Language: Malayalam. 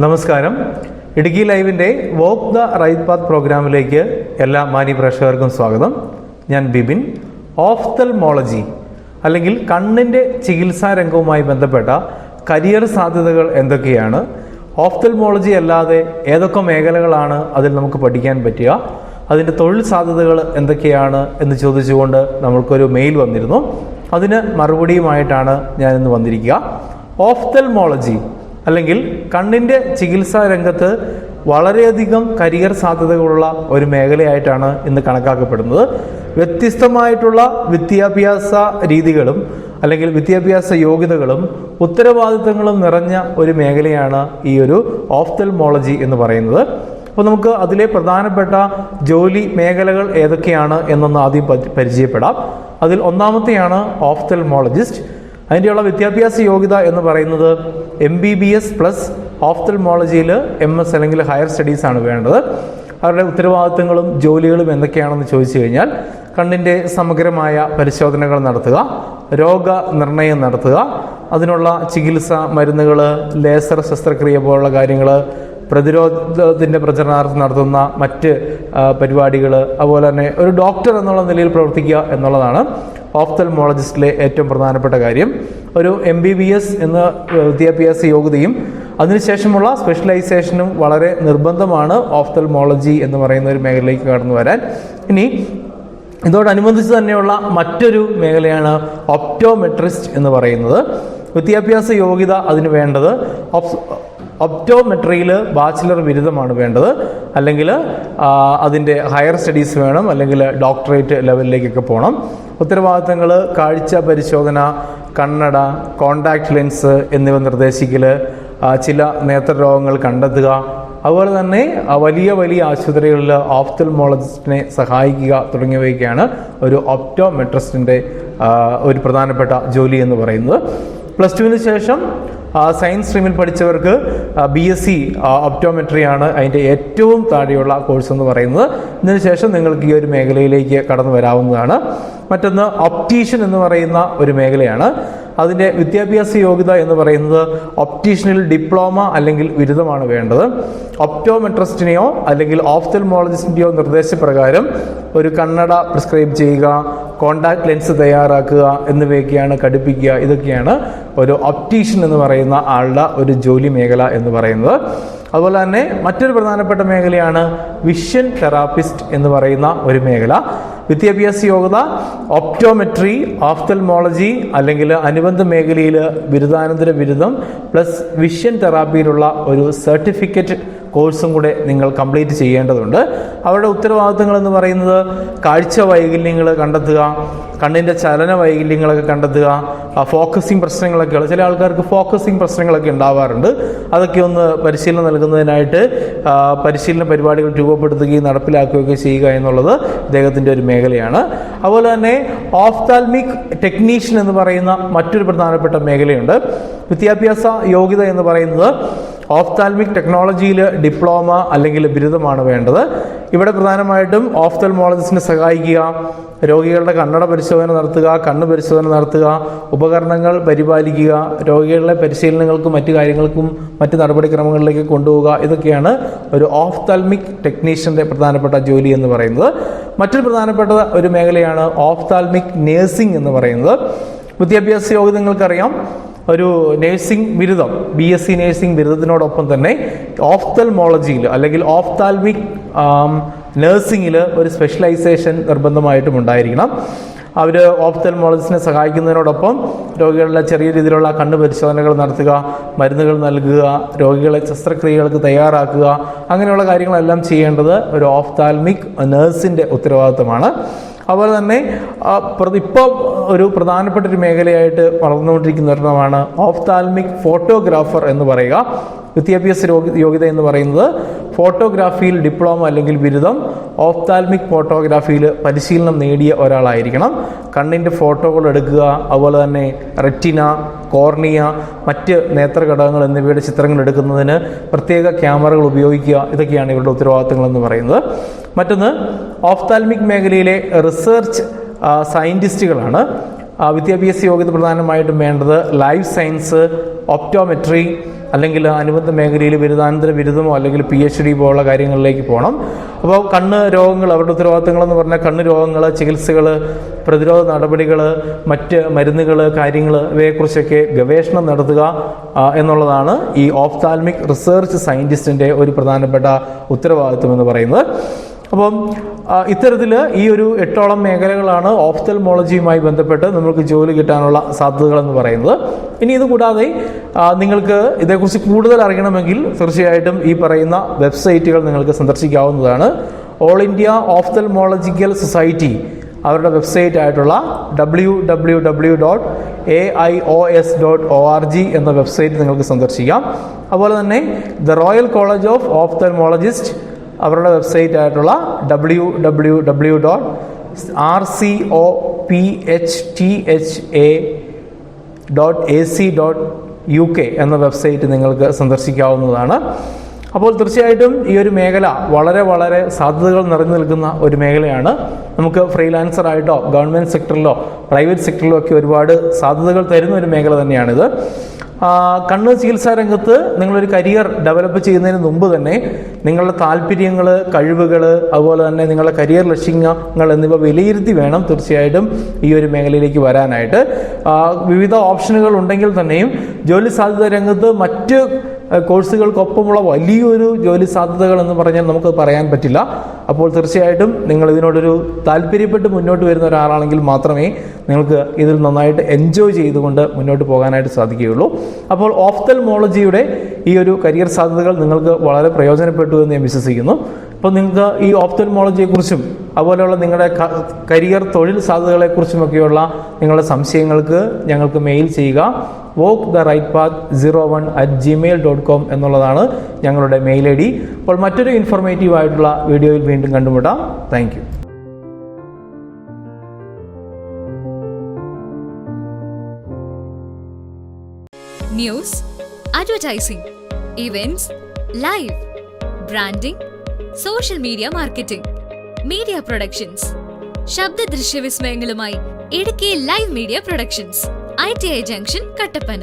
നമസ്കാരം. ഇടുക്കി ലൈവിൻ്റെ വോക്ക് ദ റൈറ്റ് പാത്ത് പ്രോഗ്രാമിലേക്ക് എല്ലാ മാന്യ പ്രേക്ഷകർക്കും സ്വാഗതം. ഞാൻ ബിബിൻ. ഓഫ്തൽമോളജി അല്ലെങ്കിൽ കണ്ണിൻ്റെ ചികിത്സാ രംഗവുമായി ബന്ധപ്പെട്ട കരിയർ സാധ്യതകൾ എന്തൊക്കെയാണ്, ഓഫ്തൽമോളജി അല്ലാതെ ഏതൊക്കെ മേഖലകളാണ് അതിൽ നമുക്ക് പഠിക്കാൻ പറ്റുക, അതിൻ്റെ തൊഴിൽ സാധ്യതകൾ എന്തൊക്കെയാണ് എന്ന് ചോദിച്ചുകൊണ്ട് നമ്മൾക്കൊരു മെയിൽ വന്നിരുന്നു. അതിന് മറുപടിയുമായിട്ടാണ് ഞാനിന്ന് വന്നിരിക്കുക. ഓഫ്തൽമോളജി അല്ലെങ്കിൽ കണ്ണിൻ്റെ ചികിത്സാ രംഗത്ത് വളരെയധികം കരിയർ സാധ്യതകളുള്ള ഒരു മേഖലയായിട്ടാണ് ഇന്ന് കണക്കാക്കപ്പെടുന്നത്. വ്യത്യസ്തമായിട്ടുള്ള വിദ്യാഭ്യാസ രീതികളും അല്ലെങ്കിൽ വിദ്യാഭ്യാസ യോഗ്യതകളും ഉത്തരവാദിത്തങ്ങളും നിറഞ്ഞ ഒരു മേഖലയാണ് ഈ ഒരു ഓഫ്തൽമോളജി എന്ന് പറയുന്നത്. അപ്പോൾ നമുക്ക് അതിലെ പ്രധാനപ്പെട്ട ജോലി മേഖലകൾ ഏതൊക്കെയാണ് എന്നൊന്ന് ആദ്യം പരിചയപ്പെടാം. അതിൽ ഒന്നാമത്തെയാണ് ഓഫ്തൽമോളജിസ്റ്റ്. അതിൻ്റെയുള്ള വിദ്യാഭ്യാസ യോഗ്യത എന്ന് പറയുന്നത് MBBS പ്ലസ് ഓഫ്തൽമോളജിയിൽ MS അല്ലെങ്കിൽ ഹയർ സ്റ്റഡീസ് ആണ് വേണ്ടത്. അവരുടെ ഉത്തരവാദിത്തങ്ങളും ജോലികളും എന്തൊക്കെയാണെന്ന് ചോദിച്ചു കഴിഞ്ഞാൽ കണ്ണിൻ്റെ സമഗ്രമായ പരിശോധനകൾ നടത്തുക, രോഗനിർണയം നടത്തുക, അതിനുള്ള ചികിത്സ, മരുന്നുകൾ, ലേസർ ശസ്ത്രക്രിയ പോലുള്ള കാര്യങ്ങൾ, പ്രതിരോധത്തിൻ്റെ പ്രചരണാർത്ഥം നടത്തുന്ന മറ്റ് പരിപാടികൾ, അതുപോലെ തന്നെ ഒരു ഡോക്ടർ എന്നുള്ള നിലയിൽ പ്രവർത്തിക്കുക എന്നുള്ളതാണ് ഓഫ്തൽമോളജിസ്റ്റിലെ ഏറ്റവും പ്രധാനപ്പെട്ട കാര്യം. ഒരു MBBS എന്ന വിദ്യാഭ്യാസ യോഗ്യതയും അതിനുശേഷമുള്ള സ്പെഷ്യലൈസേഷനും വളരെ നിർബന്ധമാണ് ഓഫ്തൽമോളജി എന്ന് പറയുന്ന ഒരു മേഖലയിലേക്ക് കടന്നു വരാൻ. ഇനി ഇതോടനുബന്ധിച്ച് തന്നെയുള്ള മറ്റൊരു മേഖലയാണ് ഒപ്റ്റോമെട്രിസ്റ്റ് എന്ന് പറയുന്നത്. വിദ്യാഭ്യാസ യോഗ്യത അതിന് വേണ്ടത് ഒപ്റ്റോമെട്രിയിൽ ബാച്ചിലർ ബിരുദമാണ് വേണ്ടത്, അല്ലെങ്കിൽ അതിൻ്റെ ഹയർ സ്റ്റഡീസ് വേണം, അല്ലെങ്കിൽ ഡോക്ടറേറ്റ് ലെവലിലേക്കൊക്കെ പോകണം. ഉത്തരവാദിത്തങ്ങൾ കാഴ്ച പരിശോധന, കണ്ണട, കോണ്ടാക്ട് ലെൻസ് എന്നിവ നിർദ്ദേശിക്കൽ, ചില നേത്രരോഗങ്ങൾ കണ്ടെത്തുക, അതുപോലെ തന്നെ വലിയ വലിയ ആശുപത്രികളിൽ ഓഫ്തൽമോളജിസ്റ്റിനെ സഹായിക്കുക തുടങ്ങിയവയൊക്കെയാണ് ഒരു ഒപ്റ്റോമെട്രിസ്റ്റിൻ്റെ ഒരു പ്രധാനപ്പെട്ട ജോലി എന്ന് പറയുന്നത്. +2 ശേഷം സയൻസ് സ്ട്രീമിൽ പഠിച്ചവർക്ക് BSc ഒപ്റ്റോമെട്രിയാണ് അതിൻ്റെ ഏറ്റവും താഴെയുള്ള കോഴ്സ് എന്ന് പറയുന്നത്. ഇതിനുശേഷം നിങ്ങൾക്ക് ഈ ഒരു മേഖലയിലേക്ക് കടന്നു വരാവുന്നതാണ്. മറ്റൊന്ന് ഒപ്റ്റീഷ്യൻ എന്ന് പറയുന്ന ഒരു മേഖലയാണ്. അതിൻ്റെ വിദ്യാഭ്യാസ യോഗ്യത എന്ന് പറയുന്നത് ഒപ്റ്റീഷ്യനിൽ ഡിപ്ലോമ അല്ലെങ്കിൽ ബിരുദമാണ് വേണ്ടത്. ഒപ്റ്റോമെട്രിസ്റ്റിനെയോ അല്ലെങ്കിൽ ഓഫ്തൽമോളജിസ്റ്റിൻ്റെയോ നിർദ്ദേശപ്രകാരം ഒരു കണ്ണട പ്രിസ്ക്രൈബ് ചെയ്യുക, കോണ്ടാക്ട് ലെൻസ് തയ്യാറാക്കുക എന്നിവയൊക്കെയാണ്, ഘടിപ്പിക്കുക. ഇതൊക്കെയാണ് ഒരു ഒപ്റ്റീഷ്യൻ എന്ന് പറയുന്ന ആളുടെ ഒരു ജോലി മേഖല എന്ന് പറയുന്നത്. അതുപോലെ തന്നെ മറ്റൊരു പ്രധാനപ്പെട്ട മേഖലയാണ് വിഷൻ തെറാപ്പിസ്റ്റ് എന്ന് പറയുന്ന ഒരു മേഖല. വിദ്യാഭ്യാസ യോഗ്യത ഒപ്റ്റോമെട്രി, ഓഫ്തൽമോളജി അല്ലെങ്കിൽ അനുബന്ധ മേഖലയിൽ ബിരുദാനന്തര ബിരുദം പ്ലസ് വിഷൻ തെറാപ്പിയിലുള്ള ഒരു സർട്ടിഫിക്കറ്റ് കോഴ്സും കൂടെ നിങ്ങൾ കംപ്ലീറ്റ് ചെയ്യേണ്ടതുണ്ട്. അവരുടെ ഉത്തരവാദിത്തങ്ങൾ എന്ന് പറയുന്നത് കാഴ്ച വൈകല്യങ്ങൾ കണ്ടെത്തുക, കണ്ണിൻ്റെ ചലന വൈകല്യങ്ങളൊക്കെ കണ്ടെത്തുക, ഫോക്കസിങ് പ്രശ്നങ്ങളൊക്കെ, ചില ആൾക്കാർക്ക് ഫോക്കസിങ് പ്രശ്നങ്ങളൊക്കെ ഉണ്ടാവാറുണ്ട്. അതൊക്കെ ഒന്ന് പരിശീലനം നൽകുന്നതിനായിട്ട് പരിശീലന പരിപാടികൾ രൂപപ്പെടുത്തുകയും നടപ്പിലാക്കുകയൊക്കെ ചെയ്യുക എന്നുള്ളത് ഇദ്ദേഹത്തിൻ്റെ ഒരു മേഖലയാണ്. അതുപോലെ തന്നെ ഓഫ്താൽമിക് ടെക്നീഷ്യൻ എന്ന് പറയുന്ന മറ്റൊരു പ്രധാനപ്പെട്ട മേഖലയുണ്ട്. വിദ്യാഭ്യാസ യോഗ്യത എന്ന് പറയുന്നത് ഓഫ്താൽമിക് ടെക്നോളജിയിൽ ഡിപ്ലോമ അല്ലെങ്കിൽ ബിരുദമാണ് വേണ്ടത്. ഇവിടെ പ്രധാനമായിട്ടും ഓഫ്തൽമോളജിസ്റ്റിനെ സഹായിക്കുക, രോഗികളുടെ കണ്ണട പരിശോധന നടത്തുക, കണ്ണ് പരിശോധന നടത്തുക, ഉപകരണങ്ങൾ പരിപാലിക്കുക, രോഗികളുടെ പരിശീലനങ്ങൾക്കും മറ്റു കാര്യങ്ങൾക്കും മറ്റ് നടപടിക്രമങ്ങളിലേക്ക് കൊണ്ടുപോവുക. ഇതൊക്കെയാണ് ഒരു ഓഫ്താൽമിക് ടെക്നീഷ്യൻ്റെ പ്രധാനപ്പെട്ട ജോലി എന്ന് പറയുന്നത്. മറ്റൊരു പ്രധാനപ്പെട്ട ഒരു മേഖലയാണ് ഓഫ്താൽമിക് നേഴ്സിംഗ് എന്ന് പറയുന്നത്. വിദ്യാഭ്യാസ യോഗ്യത നിങ്ങൾക്കറിയാം. ഒരു നേഴ്സിംഗ് ബിരുദം, BSc നേഴ്സിംഗ് ബിരുദത്തിനോടൊപ്പം തന്നെ ഓഫ്തൽമോളജിയിൽ അല്ലെങ്കിൽ ഓഫ്താൽമിക് നേഴ്സിംഗിൽ ഒരു സ്പെഷ്യലൈസേഷൻ നിർബന്ധമായിട്ടും ഉണ്ടായിരിക്കണം. അവർ ഓഫ്തൽമോളജിസ്റ്റിനെ സഹായിക്കുന്നതിനോടൊപ്പം രോഗികളുടെ ചെറിയ രീതിയിലുള്ള കണ്ണ് പരിശോധനകൾ നടത്തുക, മരുന്നുകൾ നൽകുക, രോഗികളെ ശസ്ത്രക്രിയകൾക്ക് തയ്യാറാക്കുക, അങ്ങനെയുള്ള കാര്യങ്ങളെല്ലാം ചെയ്യേണ്ടത് ഒരു ഓഫ്താൽമിക് നേഴ്സിൻ്റെ ഉത്തരവാദിത്തമാണ്. അതുപോലെ തന്നെ ഇപ്പോൾ ഒരു പ്രധാനപ്പെട്ട ഒരു മേഖലയായിട്ട് വളർന്നുകൊണ്ടിരിക്കുന്ന ഒരെണ്ണമാണ് ഓഫ്താൽമിക് ഫോട്ടോഗ്രാഫർ എന്ന് പറയുക. വിദ്യാഭ്യാസ യോഗ്യത എന്ന് പറയുന്നത് ഫോട്ടോഗ്രാഫിയിൽ ഡിപ്ലോമ അല്ലെങ്കിൽ ബിരുദം, ഓഫ്താൽമിക് ഫോട്ടോഗ്രാഫിയിൽ പരിശീലനം നേടിയ ഒരാളായിരിക്കണം. കണ്ണിൻ്റെ ഫോട്ടോകൾ എടുക്കുക, അതുപോലെ തന്നെ റെറ്റിന, കോർണിയ, മറ്റ് നേത്രഘടകങ്ങൾ എന്നിവയുടെ ചിത്രങ്ങൾ എടുക്കുന്നതിന് പ്രത്യേക ക്യാമറകൾ ഉപയോഗിക്കുക. ഇതൊക്കെയാണ് ഇവരുടെ ഉത്തരവാദിത്തങ്ങൾ എന്ന് പറയുന്നത്. മറ്റൊന്ന് ഓഫ്താൽമിക് മേഖലയിലെ റിസർച്ച് സയൻറ്റിസ്റ്റുകളാണ്. വിദ്യാഭ്യാസ യോഗ്യത പ്രധാനമായിട്ടും വേണ്ടത് ലൈഫ് സയൻസ്, ഒപ്റ്റോമെട്രി, അല്ലെങ്കിൽ അനുബന്ധ മേഖലയിൽ ബിരുദാനന്തര ബിരുദമോ അല്ലെങ്കിൽ PhD പോലുള്ള കാര്യങ്ങളിലേക്ക് പോകണം. അപ്പോൾ കണ്ണ് രോഗങ്ങൾ, അവരുടെ ഉത്തരവാദിത്തങ്ങളെന്ന് പറഞ്ഞാൽ കണ്ണ് രോഗങ്ങൾ, ചികിത്സകൾ, പ്രതിരോധ നടപടികൾ, മറ്റ് മരുന്നുകൾ, കാര്യങ്ങൾ, ഇവയെക്കുറിച്ചൊക്കെ ഗവേഷണം നടത്തുക എന്നുള്ളതാണ് ഈ ഓഫ്താൽമിക് റിസർച്ച് സയൻറ്റിസ്റ്റിൻ്റെ ഒരു പ്രധാനപ്പെട്ട ഉത്തരവാദിത്വം എന്ന് പറയുന്നത്. അപ്പം ഇത്തരത്തിൽ ഈ ഒരു 8ഓളം മേഖലകളാണ് ഓഫ്തൽമോളജിയുമായി ബന്ധപ്പെട്ട് നമുക്ക് ജോലി കിട്ടാനുള്ള സാധ്യതകളെന്ന് പറയുന്നത്. ഇനി ഇത് കൂടാതെ നിങ്ങൾക്ക് ഇതേക്കുറിച്ച് കൂടുതൽ അറിയണമെങ്കിൽ തീർച്ചയായിട്ടും ഈ പറയുന്ന വെബ്സൈറ്റുകൾ നിങ്ങൾക്ക് സന്ദർശിക്കാവുന്നതാണ്. ഓൾ ഇന്ത്യ ഓഫ്തൽമോളജിക്കൽ സൊസൈറ്റി അവരുടെ വെബ്സൈറ്റ് ആയിട്ടുള്ള www.aios.org എന്ന വെബ്സൈറ്റ് നിങ്ങൾക്ക് സന്ദർശിക്കാം. അതുപോലെ തന്നെ the royal college of ophthalmologist അവരുടെ വെബ്സൈറ്റ് ആയിട്ടുള്ള www.rcophta.ac.uk എന്ന വെബ്സൈറ്റ് നിങ്ങൾക്ക് സന്ദർശിക്കാവുന്നതാണ്. അപ്പോൾ തീർച്ചയായിട്ടും ഈ ഒരു മേഖല വളരെ വളരെ സാധ്യതകൾ നിറഞ്ഞു നിൽക്കുന്ന ഒരു മേഖലയാണ്. നമുക്ക് ഫ്രീലാൻസറായിട്ടോ ഗവൺമെൻറ് സെക്ടറിലോ പ്രൈവറ്റ് സെക്ടറിലോ ഒക്കെ ഒരുപാട് സാധ്യതകൾ തരുന്ന ഒരു മേഖല തന്നെയാണിത്. കണ്ണ് ചികിത്സാ രംഗത്ത് നിങ്ങളൊരു കരിയർ ഡെവലപ്പ് ചെയ്യുന്നതിന് മുമ്പ് തന്നെ നിങ്ങളുടെ താല്പര്യങ്ങൾ, കഴിവുകൾ, അതുപോലെ തന്നെ നിങ്ങളുടെ കരിയർ ലക്ഷ്യങ്ങൾ എന്നിവ വിലയിരുത്തി വേണം തീർച്ചയായിട്ടും ഈ ഒരു മേഖലയിലേക്ക് വരാനായിട്ട്. വിവിധ ഓപ്ഷനുകൾ ഉണ്ടെങ്കിൽ തന്നെയും ജോലി സാധ്യത രംഗത്ത് മറ്റ് കോഴ്സുകൾക്കൊപ്പമുള്ള വലിയൊരു ജോലി സാധ്യതകൾ എന്ന് പറഞ്ഞാൽ നമുക്ക് പറയാൻ പറ്റില്ല. അപ്പോൾ തീർച്ചയായിട്ടും നിങ്ങൾ ഇതിനോടൊരു താല്പര്യപ്പെട്ട് മുന്നോട്ട് വരുന്ന ഒരാളാണെങ്കിൽ മാത്രമേ നിങ്ങൾക്ക് ഇതിൽ നന്നായിട്ട് എൻജോയ് ചെയ്തുകൊണ്ട് മുന്നോട്ട് പോകാനായിട്ട് സാധിക്കുകയുള്ളൂ. അപ്പോൾ ഓഫ്തൽമോളജിയുടെ ഈ ഒരു കരിയർ സാധ്യതകൾ നിങ്ങൾക്ക് വളരെ പ്രയോജനപ്പെട്ടു എന്ന് ഞാൻ വിശ്വസിക്കുന്നു. അപ്പോൾ നിങ്ങൾക്ക് ഈ ഓഫ്തൽമോളജിയെക്കുറിച്ചും അതുപോലെയുള്ള നിങ്ങളുടെ കരിയർ തൊഴിൽ സാധ്യതകളെക്കുറിച്ചുമൊക്കെയുള്ള നിങ്ങളുടെ സംശയങ്ങൾക്ക് ഞങ്ങൾക്ക് മെയിൽ ചെയ്യുക. walktherightpath01@gmail.com എന്നുള്ളതാണ് ഞങ്ങളുടെ മെയിൽ ID. അപ്പോൾ മറ്റൊരു ഇൻഫോർമേറ്റീവ് ആയിട്ടുള്ള വീഡിയോയിൽ വീണ്ടും കണ്ടുമുട്ടാം. Thank you. News, advertising, events, live, branding, social media marketing, media productions, ശബ്ദ ദൃശ്യ വിസ്മയങ്ങളുമായി Idukki live media productions, ITI junction, Kattappana.